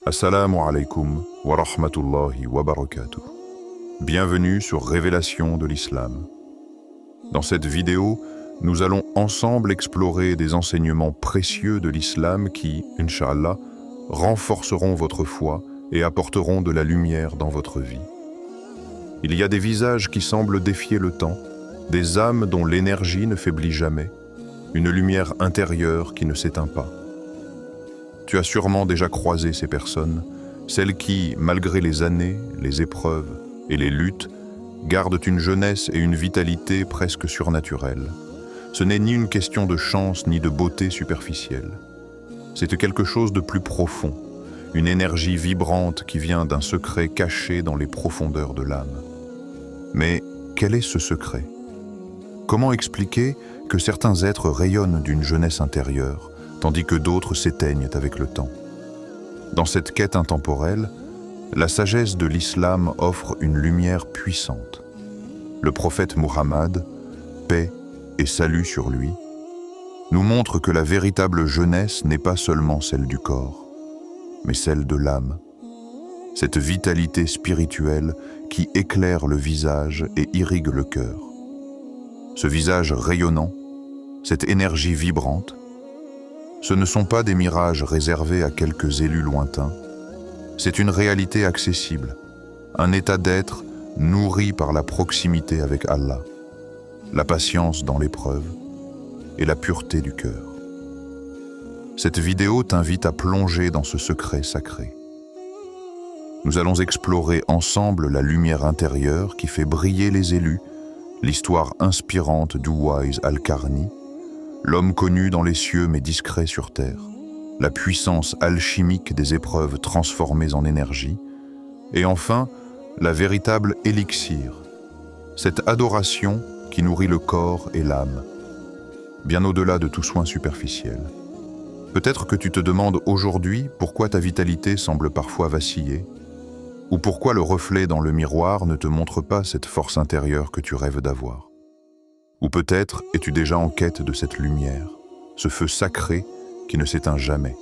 Assalamu alaikum wa rahmatullahi wa barakatuh. Bienvenue sur Révélation de l'Islam. Dans cette vidéo, nous allons ensemble explorer des enseignements précieux de l'Islam qui, Inch'Allah, renforceront votre foi et apporteront de la lumière dans votre vie. Il y a des visages qui semblent défier le temps, des âmes dont l'énergie ne faiblit jamais, une lumière intérieure qui ne s'éteint pas. Tu as sûrement déjà croisé ces personnes, celles qui, malgré les années, les épreuves et les luttes, gardent une jeunesse et une vitalité presque surnaturelles. Ce n'est ni une question de chance ni de beauté superficielle. C'est quelque chose de plus profond, une énergie vibrante qui vient d'un secret caché dans les profondeurs de l'âme. Mais quel est ce secret? Comment expliquer que certains êtres rayonnent d'une jeunesse intérieure, tandis que d'autres s'éteignent avec le temps? Dans cette quête intemporelle, la sagesse de l'islam offre une lumière puissante. Le prophète Muhammad, paix et salut sur lui, nous montre que la véritable jeunesse n'est pas seulement celle du corps, mais celle de l'âme. Cette vitalité spirituelle qui éclaire le visage et irrigue le cœur. Ce visage rayonnant, cette énergie vibrante, ce ne sont pas des mirages réservés à quelques élus lointains, c'est une réalité accessible, un état d'être nourri par la proximité avec Allah, la patience dans l'épreuve et la pureté du cœur. Cette vidéo t'invite à plonger dans ce secret sacré. Nous allons explorer ensemble la lumière intérieure qui fait briller les élus, l'histoire inspirante d'Uwais al-Qarni, l'homme connu dans les cieux mais discret sur terre, la puissance alchimique des épreuves transformées en énergie, et enfin, la véritable élixir, cette adoration qui nourrit le corps et l'âme, bien au-delà de tout soin superficiel. Peut-être que tu te demandes aujourd'hui pourquoi ta vitalité semble parfois vaciller, ou pourquoi le reflet dans le miroir ne te montre pas cette force intérieure que tu rêves d'avoir. Ou peut-être es-tu déjà en quête de cette lumière, ce feu sacré qui ne s'éteint jamais.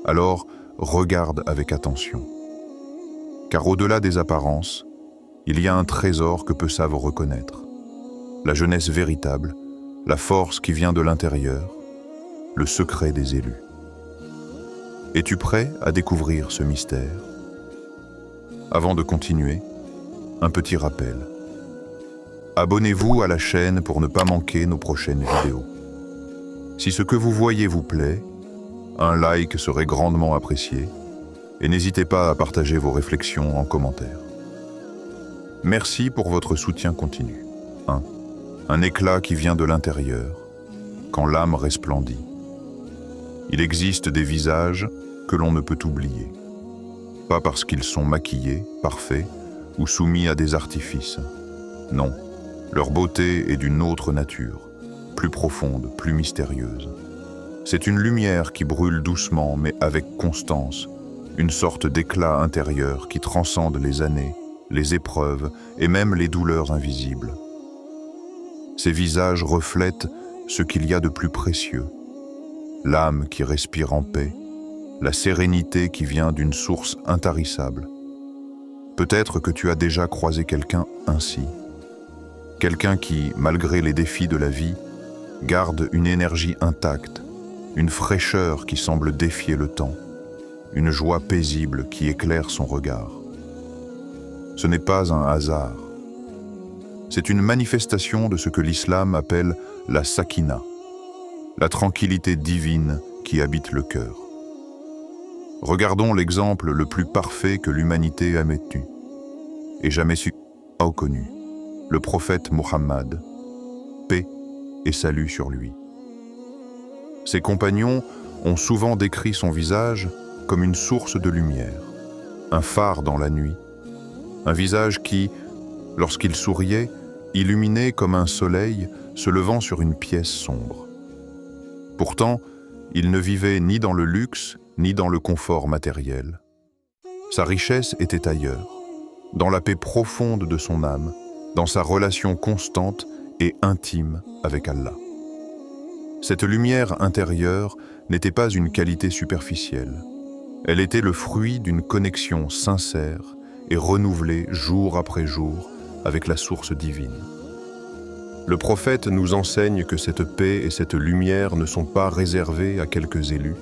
Alors, regarde avec attention. Car au-delà des apparences, il y a un trésor que peu savent reconnaître. La jeunesse véritable, la force qui vient de l'intérieur, le secret des élus. Es-tu prêt à découvrir ce mystère? Avant de continuer, un petit rappel. Abonnez-vous à la chaîne pour ne pas manquer nos prochaines vidéos. Si ce que vous voyez vous plaît, un like serait grandement apprécié et n'hésitez pas à partager vos réflexions en commentaire. Merci pour votre soutien continu. 1. Un éclat qui vient de l'intérieur, quand l'âme resplendit. Il existe des visages que l'on ne peut oublier. Pas parce qu'ils sont maquillés, parfaits ou soumis à des artifices. Non, leur beauté est d'une autre nature, plus profonde, plus mystérieuse. C'est une lumière qui brûle doucement mais avec constance, une sorte d'éclat intérieur qui transcende les années, les épreuves et même les douleurs invisibles. Ces visages reflètent ce qu'il y a de plus précieux, l'âme qui respire en paix, la sérénité qui vient d'une source intarissable. Peut-être que tu as déjà croisé quelqu'un ainsi. Quelqu'un qui, malgré les défis de la vie, garde une énergie intacte, une fraîcheur qui semble défier le temps, une joie paisible qui éclaire son regard. Ce n'est pas un hasard. C'est une manifestation de ce que l'islam appelle la sakina, la tranquillité divine qui habite le cœur. Regardons l'exemple le plus parfait que l'humanité a mettu et jamais connu, le prophète Muhammad, paix et salut sur lui. Ses compagnons ont souvent décrit son visage comme une source de lumière, un phare dans la nuit, un visage qui, lorsqu'il souriait, illuminait comme un soleil se levant sur une pièce sombre. Pourtant, il ne vivait ni dans le luxe, ni dans le confort matériel. Sa richesse était ailleurs, dans la paix profonde de son âme, dans sa relation constante et intime avec Allah. Cette lumière intérieure n'était pas une qualité superficielle. Elle était le fruit d'une connexion sincère et renouvelée jour après jour avec la source divine. Le prophète nous enseigne que cette paix et cette lumière ne sont pas réservées à quelques élus,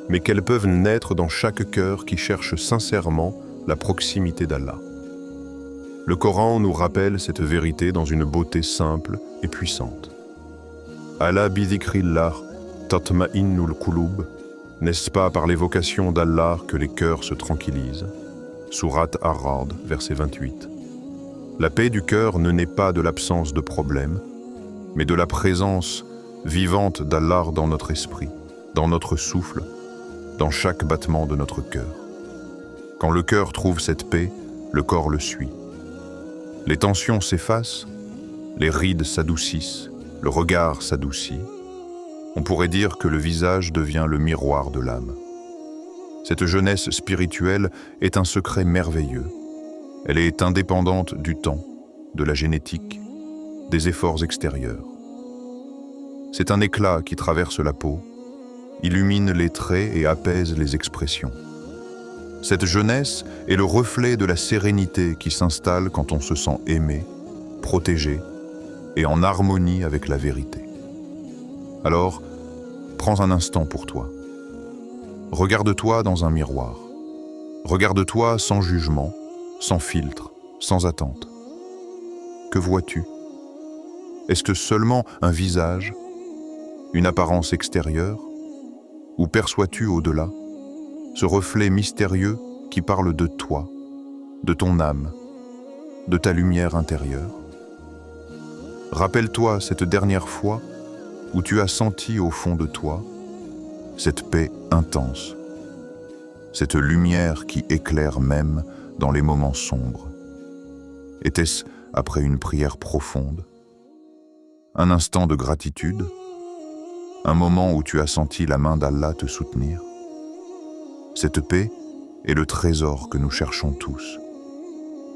mais qu'elles peuvent naître dans chaque cœur qui cherche sincèrement la proximité d'Allah. Le Coran nous rappelle cette vérité dans une beauté simple et puissante. Ala bidhikrillah tatma'innul qulub, n'est-ce pas par l'évocation d'Allah que les cœurs se tranquillisent? Sourate Ar-Ra'd, verset 28. La paix du cœur ne naît pas de l'absence de problèmes, mais de la présence vivante d'Allah dans notre esprit, dans notre souffle, dans chaque battement de notre cœur. Quand le cœur trouve cette paix, le corps le suit. Les tensions s'effacent, les rides s'adoucissent, le regard s'adoucit. On pourrait dire que le visage devient le miroir de l'âme. Cette jeunesse spirituelle est un secret merveilleux. Elle est indépendante du temps, de la génétique, des efforts extérieurs. C'est un éclat qui traverse la peau, illumine les traits et apaise les expressions. Cette jeunesse est le reflet de la sérénité qui s'installe quand on se sent aimé, protégé et en harmonie avec la vérité. Alors, prends un instant pour toi. Regarde-toi dans un miroir. Regarde-toi sans jugement, sans filtre, sans attente. Que vois-tu? Est-ce que seulement un visage, une apparence extérieure, ou perçois-tu au-delà ce reflet mystérieux qui parle de toi, de ton âme, de ta lumière intérieure? Rappelle-toi cette dernière fois où tu as senti au fond de toi cette paix intense, cette lumière qui éclaire même dans les moments sombres. Était-ce après une prière profonde, un instant de gratitude, un moment où tu as senti la main d'Allah te soutenir? Cette paix est le trésor que nous cherchons tous,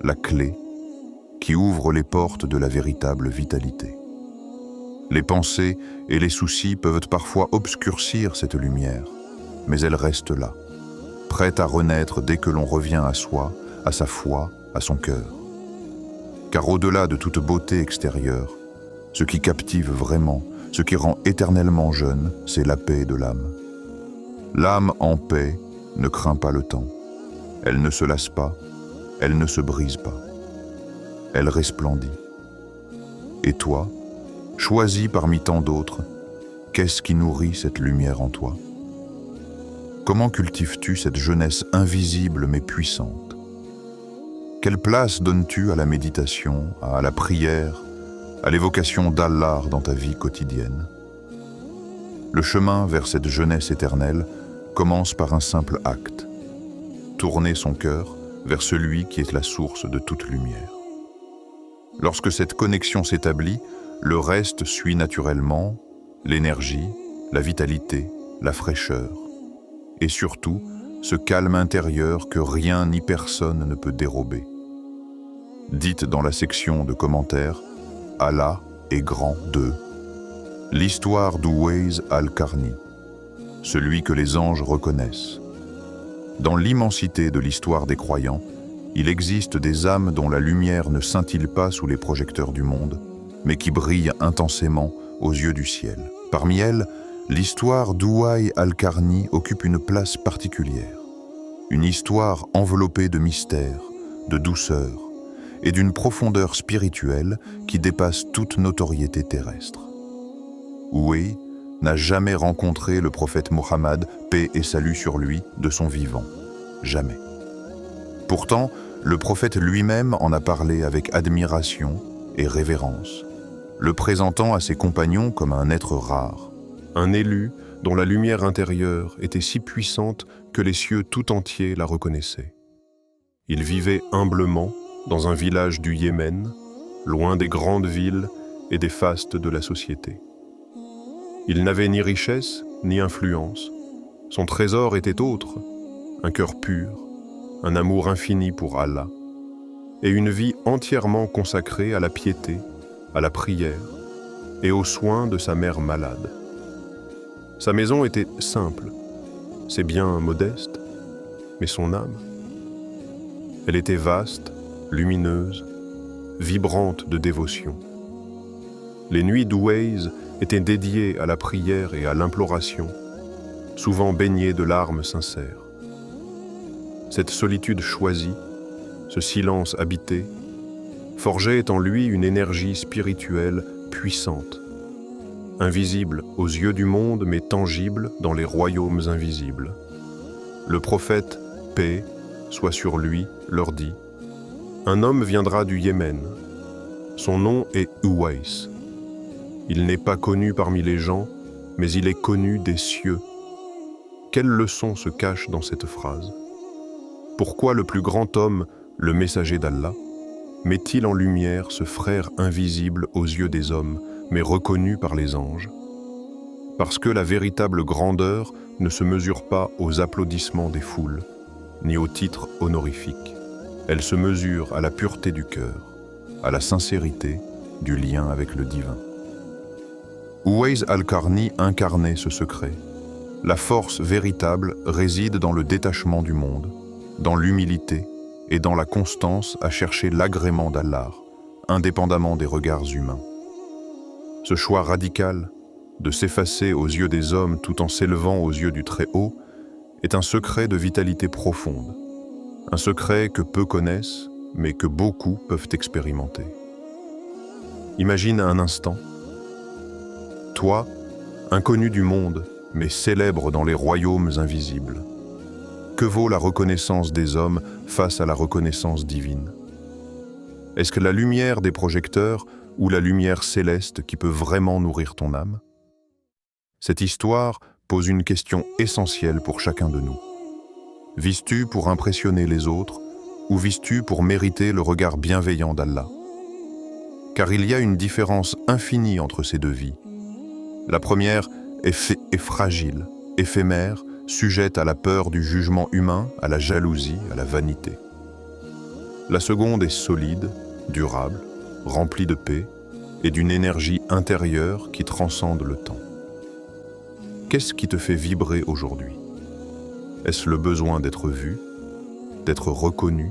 la clé qui ouvre les portes de la véritable vitalité. Les pensées et les soucis peuvent parfois obscurcir cette lumière, mais elle reste là, prête à renaître dès que l'on revient à soi, à sa foi, à son cœur. Car au-delà de toute beauté extérieure, ce qui captive vraiment, ce qui rend éternellement jeune, c'est la paix de l'âme. L'âme en paix ne craint pas le temps. Elle ne se lasse pas, elle ne se brise pas. Elle resplendit. Et toi, choisi parmi tant d'autres, qu'est-ce qui nourrit cette lumière en toi? Comment cultives-tu cette jeunesse invisible mais puissante? Quelle place donnes-tu à la méditation, à la prière, à l'évocation d'Allah dans ta vie quotidienne? Le chemin vers cette jeunesse éternelle commence par un simple acte, tourner son cœur vers celui qui est la source de toute lumière. Lorsque cette connexion s'établit, le reste suit naturellement, l'énergie, la vitalité, la fraîcheur, et surtout ce calme intérieur que rien ni personne ne peut dérober. Dites dans la section de commentaires, Allah est grand de l'histoire d'Uwais al-Qarni, celui que les anges reconnaissent. Dans l'immensité de l'histoire des croyants, il existe des âmes dont la lumière ne scintille pas sous les projecteurs du monde, mais qui brillent intensément aux yeux du ciel. Parmi elles, l'histoire d'Uwais al-Qarni occupe une place particulière. Une histoire enveloppée de mystère, de douceur et d'une profondeur spirituelle qui dépasse toute notoriété terrestre. Uwais n'a jamais rencontré le prophète Mohammed, paix et salut sur lui, de son vivant. Jamais. Pourtant, le prophète lui-même en a parlé avec admiration et révérence, le présentant à ses compagnons comme un être rare, un élu dont la lumière intérieure était si puissante que les cieux tout entiers la reconnaissaient. Il vivait humblement dans un village du Yémen, loin des grandes villes et des fastes de la société. Il n'avait ni richesse, ni influence. Son trésor était autre, un cœur pur, un amour infini pour Allah, et une vie entièrement consacrée à la piété, à la prière et aux soins de sa mère malade. Sa maison était simple, ses biens modestes, mais son âme. Elle était vaste, lumineuse, vibrante de dévotion. Les nuits d'Uwais étaient dédiées à la prière et à l'imploration, souvent baignées de larmes sincères. Cette solitude choisie, ce silence habité, forgeait en lui une énergie spirituelle puissante, invisible aux yeux du monde mais tangible dans les royaumes invisibles. Le prophète, paix soit sur lui, leur dit: un homme viendra du Yémen. Son nom est Uwais. Il n'est pas connu parmi les gens, mais il est connu des cieux. Quelle leçon se cache dans cette phrase? Pourquoi le plus grand homme, le messager d'Allah, met-il en lumière ce frère invisible aux yeux des hommes, mais reconnu par les anges? Parce que la véritable grandeur ne se mesure pas aux applaudissements des foules, ni aux titres honorifiques. Elle se mesure à la pureté du cœur, à la sincérité du lien avec le divin. Uwais al-Qarni incarnait ce secret. La force véritable réside dans le détachement du monde, dans l'humilité et dans la constance à chercher l'agrément d'Allah, indépendamment des regards humains. Ce choix radical de s'effacer aux yeux des hommes tout en s'élevant aux yeux du Très-Haut est un secret de vitalité profonde, un secret que peu connaissent, mais que beaucoup peuvent expérimenter. Imagine un instant, toi, inconnu du monde, mais célèbre dans les royaumes invisibles. Que vaut la reconnaissance des hommes face à la reconnaissance divine? Est-ce que la lumière des projecteurs ou la lumière céleste qui peut vraiment nourrir ton âme? Cette histoire pose une question essentielle pour chacun de nous. Vises-tu pour impressionner les autres ou vises-tu pour mériter le regard bienveillant d'Allah? Car il y a une différence infinie entre ces deux vies. La première est fragile, éphémère, sujette à la peur du jugement humain, à la jalousie, à la vanité. La seconde est solide, durable, remplie de paix et d'une énergie intérieure qui transcende le temps. Qu'est-ce qui te fait vibrer aujourd'hui? Est-ce le besoin d'être vu, d'être reconnu,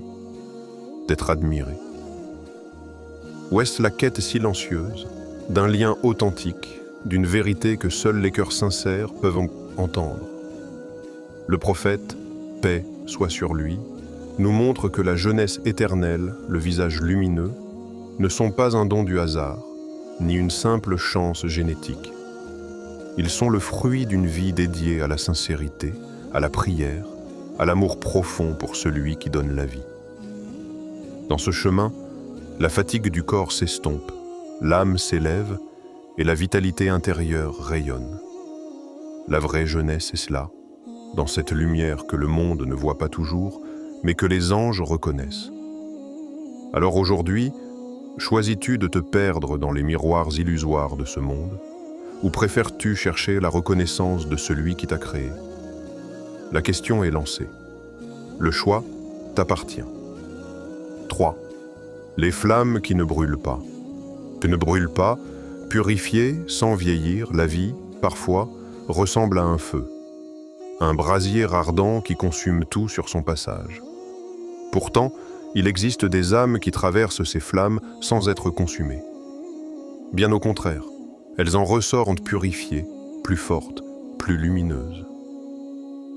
d'être admiré? Ou est-ce la quête silencieuse d'un lien authentique, d'une vérité que seuls les cœurs sincères peuvent entendre? Le prophète, paix soit sur lui, nous montre que la jeunesse éternelle, le visage lumineux, ne sont pas un don du hasard, ni une simple chance génétique. Ils sont le fruit d'une vie dédiée à la sincérité, à la prière, à l'amour profond pour celui qui donne la vie. Dans ce chemin, la fatigue du corps s'estompe, l'âme s'élève et la vitalité intérieure rayonne. La vraie jeunesse est cela, dans cette lumière que le monde ne voit pas toujours, mais que les anges reconnaissent. Alors aujourd'hui, choisis-tu de te perdre dans les miroirs illusoires de ce monde, ou préfères-tu chercher la reconnaissance de celui qui t'a créé? La question est lancée. Le choix t'appartient. 3. Les flammes qui ne brûlent pas. Tu ne brûles pas, purifiée, sans vieillir, la vie, parfois, ressemble à un feu. Un brasier ardent qui consume tout sur son passage. Pourtant, il existe des âmes qui traversent ces flammes sans être consumées. Bien au contraire, elles en ressortent purifiées, plus fortes, plus lumineuses.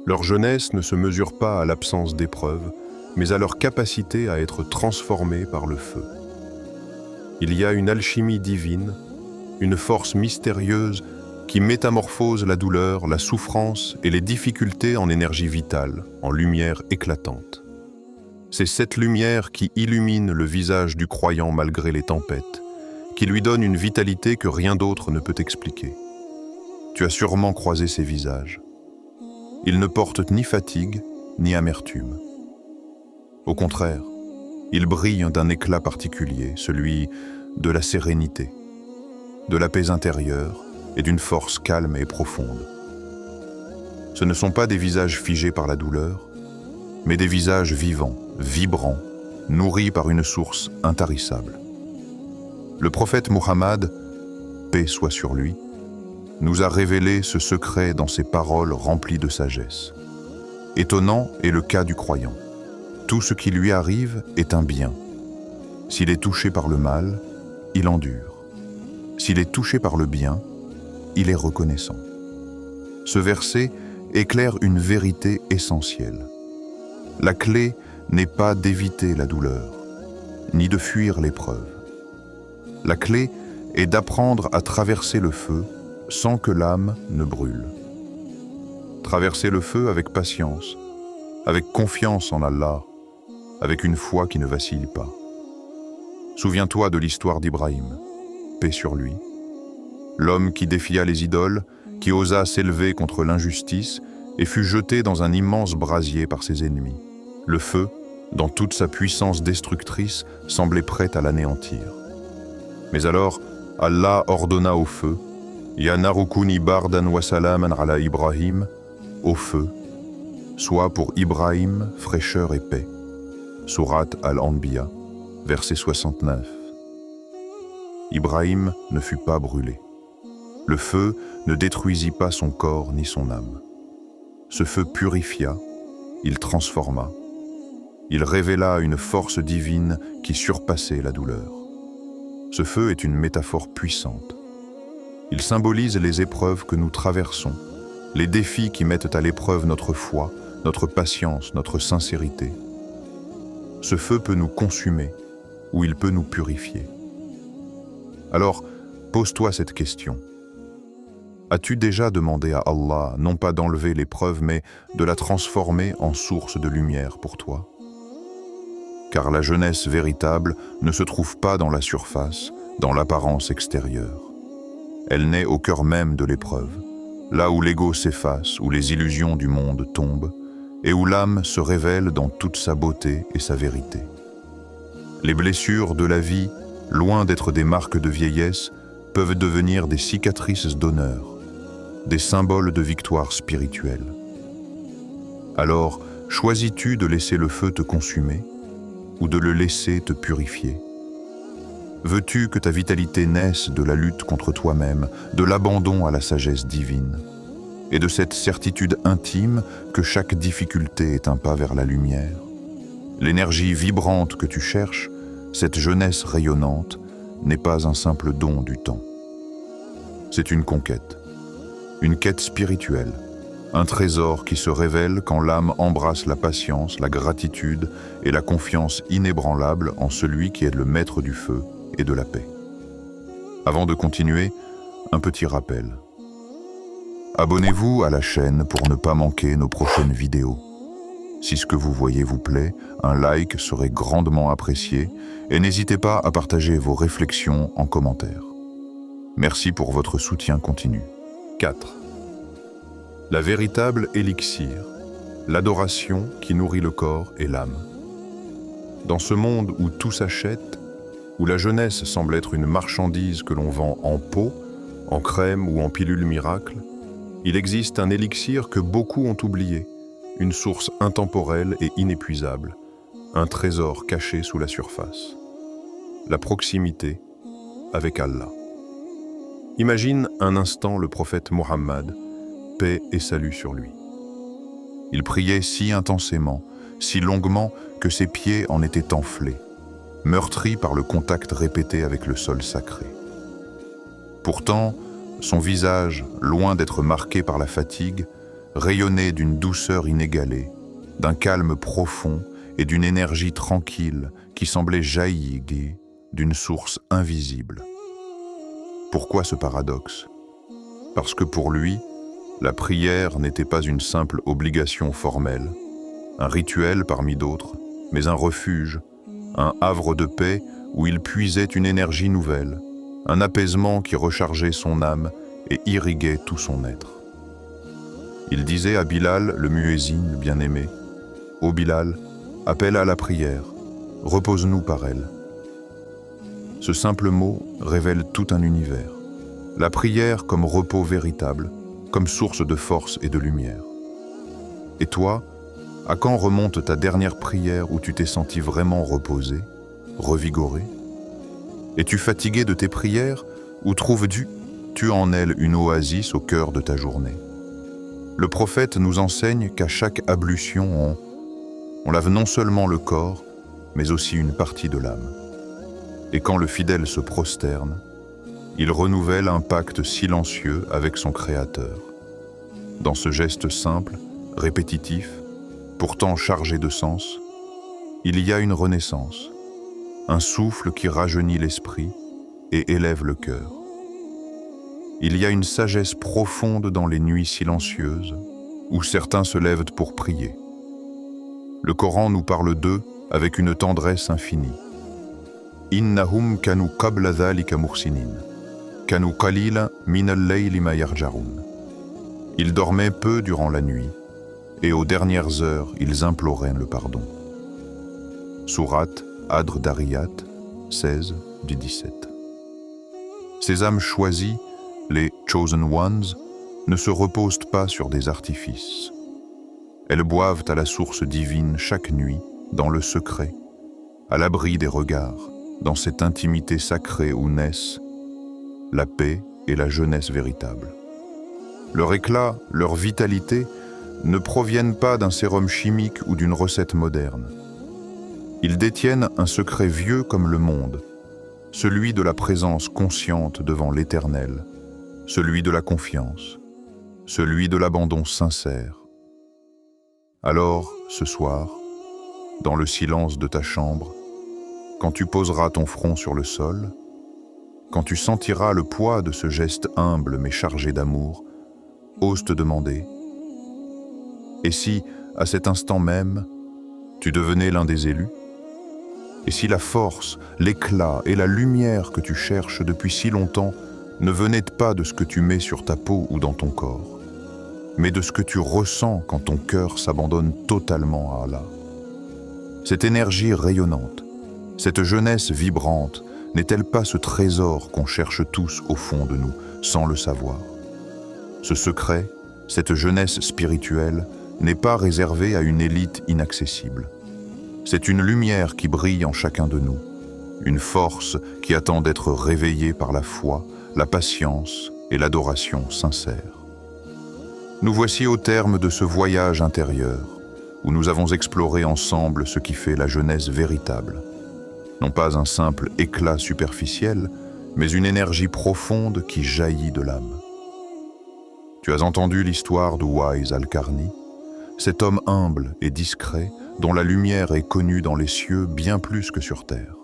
Leur jeunesse ne se mesure pas à l'absence d'épreuves, mais à leur capacité à être transformées par le feu. Il y a une alchimie divine, une force mystérieuse qui métamorphose la douleur, la souffrance et les difficultés en énergie vitale, en lumière éclatante. C'est cette lumière qui illumine le visage du croyant malgré les tempêtes, qui lui donne une vitalité que rien d'autre ne peut expliquer. Tu as sûrement croisé ces visages. Ils ne portent ni fatigue, ni amertume. Au contraire, ils brillent d'un éclat particulier, celui de la sérénité, de la paix intérieure et d'une force calme et profonde. Ce ne sont pas des visages figés par la douleur, mais des visages vivants, vibrants, nourris par une source intarissable. Le prophète Muhammad, paix soit sur lui, nous a révélé ce secret dans ses paroles remplies de sagesse. Étonnant est le cas du croyant. Tout ce qui lui arrive est un bien. S'il est touché par le mal, il endure. S'il est touché par le bien, il est reconnaissant. Ce verset éclaire une vérité essentielle. La clé n'est pas d'éviter la douleur, ni de fuir l'épreuve. La clé est d'apprendre à traverser le feu sans que l'âme ne brûle. Traverser le feu avec patience, avec confiance en Allah, avec une foi qui ne vacille pas. Souviens-toi de l'histoire d'Ibrahim, paix sur lui. L'homme qui défia les idoles, qui osa s'élever contre l'injustice et fut jeté dans un immense brasier par ses ennemis. Le feu, dans toute sa puissance destructrice, semblait prêt à l'anéantir. Mais alors, Allah ordonna au feu, « Ya narukuni bardan wa salaman ala Ibrahim » au feu, soit pour Ibrahim, fraîcheur et paix. Sourate Al-Anbiya, verset 69. Ibrahim ne fut pas brûlé. Le feu ne détruisit pas son corps ni son âme. Ce feu purifia, il transforma. Il révéla une force divine qui surpassait la douleur. Ce feu est une métaphore puissante. Il symbolise les épreuves que nous traversons, les défis qui mettent à l'épreuve notre foi, notre patience, notre sincérité. Ce feu peut nous consumer ou il peut nous purifier. Alors, pose-toi cette question. As-tu déjà demandé à Allah, non pas d'enlever l'épreuve, mais de la transformer en source de lumière pour toi? Car la jeunesse véritable ne se trouve pas dans la surface, dans l'apparence extérieure. Elle naît au cœur même de l'épreuve, là où l'ego s'efface, où les illusions du monde tombent, et où l'âme se révèle dans toute sa beauté et sa vérité. Les blessures de la vie, loin d'être des marques de vieillesse, peuvent devenir des cicatrices d'honneur, des symboles de victoire spirituelle. Alors, choisis-tu de laisser le feu te consumer ou de le laisser te purifier? Veux-tu que ta vitalité naisse de la lutte contre toi-même, de l'abandon à la sagesse divine, et de cette certitude intime que chaque difficulté est un pas vers la lumière? L'énergie vibrante que tu cherches, cette jeunesse rayonnante, n'est pas un simple don du temps. C'est une quête spirituelle, un trésor qui se révèle quand l'âme embrasse la patience, la gratitude et la confiance inébranlable en celui qui est le maître du feu et de la paix. Avant de continuer, un petit rappel. Abonnez-vous à la chaîne pour ne pas manquer nos prochaines vidéos. Si ce que vous voyez vous plaît, un like serait grandement apprécié et n'hésitez pas à partager vos réflexions en commentaire. Merci pour votre soutien continu. 4. La véritable élixir, l'adoration qui nourrit le corps et l'âme. Dans ce monde où tout s'achète, où la jeunesse semble être une marchandise que l'on vend en pot, en crème ou en pilule miracle, il existe un élixir que beaucoup ont oublié, une source intemporelle et inépuisable, un trésor caché sous la surface. La proximité avec Allah. Imagine un instant le prophète Mohammed, paix et salut sur lui. Il priait si intensément, si longuement que ses pieds en étaient enflés, meurtris par le contact répété avec le sol sacré. Pourtant, son visage, loin d'être marqué par la fatigue, rayonnait d'une douceur inégalée, d'un calme profond et d'une énergie tranquille qui semblait jaillir d'une source invisible. Pourquoi ce paradoxe? Parce que pour lui, la prière n'était pas une simple obligation formelle, un rituel parmi d'autres, mais un refuge, un havre de paix où il puisait une énergie nouvelle, un apaisement qui rechargeait son âme et irriguait tout son être. Il disait à Bilal, le muezzin bien-aimé, « Ô Bilal, appelle à la prière, repose-nous par elle. » Ce simple mot révèle tout un univers. La prière comme repos véritable, comme source de force et de lumière. Et toi, à quand remonte ta dernière prière où tu t'es senti vraiment reposé, revigoré? Es-tu fatigué de tes prières ou trouves-tu en elles une oasis au cœur de ta journée? Le prophète nous enseigne qu'à chaque ablution, on lave non seulement le corps, mais aussi une partie de l'âme. Et quand le fidèle se prosterne, il renouvelle un pacte silencieux avec son Créateur. Dans ce geste simple, répétitif, pourtant chargé de sens, il y a une renaissance, un souffle qui rajeunit l'esprit et élève le cœur. Il y a une sagesse profonde dans les nuits silencieuses, où certains se lèvent pour prier. Le Coran nous parle d'eux avec une tendresse infinie. Innahum kanu qabla dhalika muhsinin, kanu qalila min al-layli ma yarja'un. Ils dormaient peu durant la nuit, et aux dernières heures, ils imploraient le pardon. Sourate Adr Dariyat 16 du 17. Ces âmes choisies, les Chosen Ones, ne se reposent pas sur des artifices. Elles boivent à la source divine chaque nuit, dans le secret, à l'abri des regards, dans cette intimité sacrée où naissent la paix et la jeunesse véritable. Leur éclat, leur vitalité ne proviennent pas d'un sérum chimique ou d'une recette moderne. Ils détiennent un secret vieux comme le monde, celui de la présence consciente devant l'Éternel, celui de la confiance, celui de l'abandon sincère. Alors, ce soir, dans le silence de ta chambre, quand tu poseras ton front sur le sol, quand tu sentiras le poids de ce geste humble mais chargé d'amour, ose te demander, et si, à cet instant même, tu devenais l'un des élus? Et si la force, l'éclat et la lumière que tu cherches depuis si longtemps ne venaient pas de ce que tu mets sur ta peau ou dans ton corps, mais de ce que tu ressens quand ton cœur s'abandonne totalement à Allah? Cette énergie rayonnante, cette jeunesse vibrante, n'est-elle pas ce trésor qu'on cherche tous au fond de nous, sans le savoir? Ce secret, cette jeunesse spirituelle, n'est pas réservé à une élite inaccessible. C'est une lumière qui brille en chacun de nous, une force qui attend d'être réveillée par la foi, la patience et l'adoration sincère. Nous voici au terme de ce voyage intérieur, où nous avons exploré ensemble ce qui fait la jeunesse véritable. Non pas un simple éclat superficiel, mais une énergie profonde qui jaillit de l'âme. Tu as entendu l'histoire de Wais al-Qarni, cet homme humble et discret dont la lumière est connue dans les cieux bien plus que sur terre.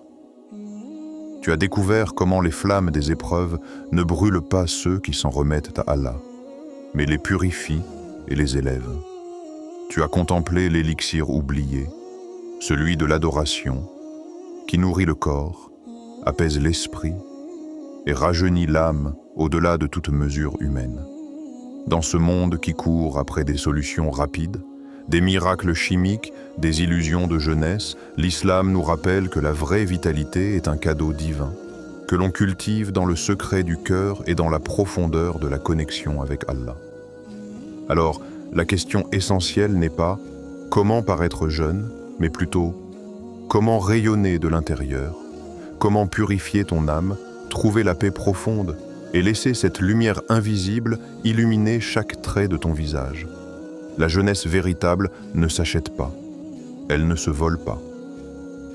Tu as découvert comment les flammes des épreuves ne brûlent pas ceux qui s'en remettent à Allah, mais les purifient et les élèvent. Tu as contemplé l'élixir oublié, celui de l'adoration, qui nourrit le corps, apaise l'esprit et rajeunit l'âme au-delà de toute mesure humaine. Dans ce monde qui court après des solutions rapides, des miracles chimiques, des illusions de jeunesse, l'islam nous rappelle que la vraie vitalité est un cadeau divin, que l'on cultive dans le secret du cœur et dans la profondeur de la connexion avec Allah. Alors, la question essentielle n'est pas « comment paraître jeune ?», mais plutôt « comment rayonner de l'intérieur ? Comment purifier ton âme, trouver la paix profonde et laisser cette lumière invisible illuminer chaque trait de ton visage ?» La jeunesse véritable ne s'achète pas, elle ne se vole pas.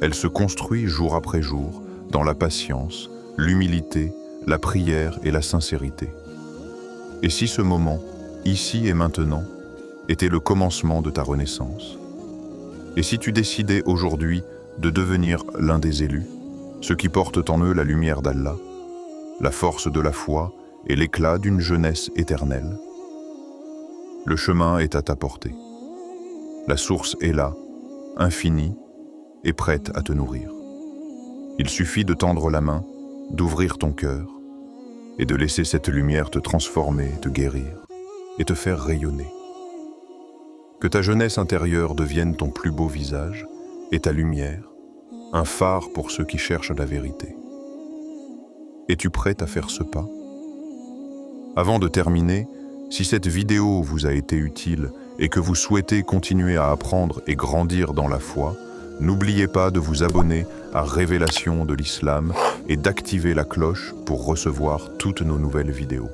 Elle se construit jour après jour dans la patience, l'humilité, la prière et la sincérité. Et si ce moment, ici et maintenant, était le commencement de ta renaissance? Et si tu décidais aujourd'hui de devenir l'un des élus, ceux qui portent en eux la lumière d'Allah, la force de la foi et l'éclat d'une jeunesse éternelle? Le chemin est à ta portée. La source est là, infinie et prête à te nourrir. Il suffit de tendre la main, d'ouvrir ton cœur et de laisser cette lumière te transformer, te guérir et te faire rayonner. Que ta jeunesse intérieure devienne ton plus beau visage et ta lumière, un phare pour ceux qui cherchent la vérité. Es-tu prête à faire ce pas? Avant de terminer, si cette vidéo vous a été utile et que vous souhaitez continuer à apprendre et grandir dans la foi, n'oubliez pas de vous abonner à Révélation de l'Islam et d'activer la cloche pour recevoir toutes nos nouvelles vidéos.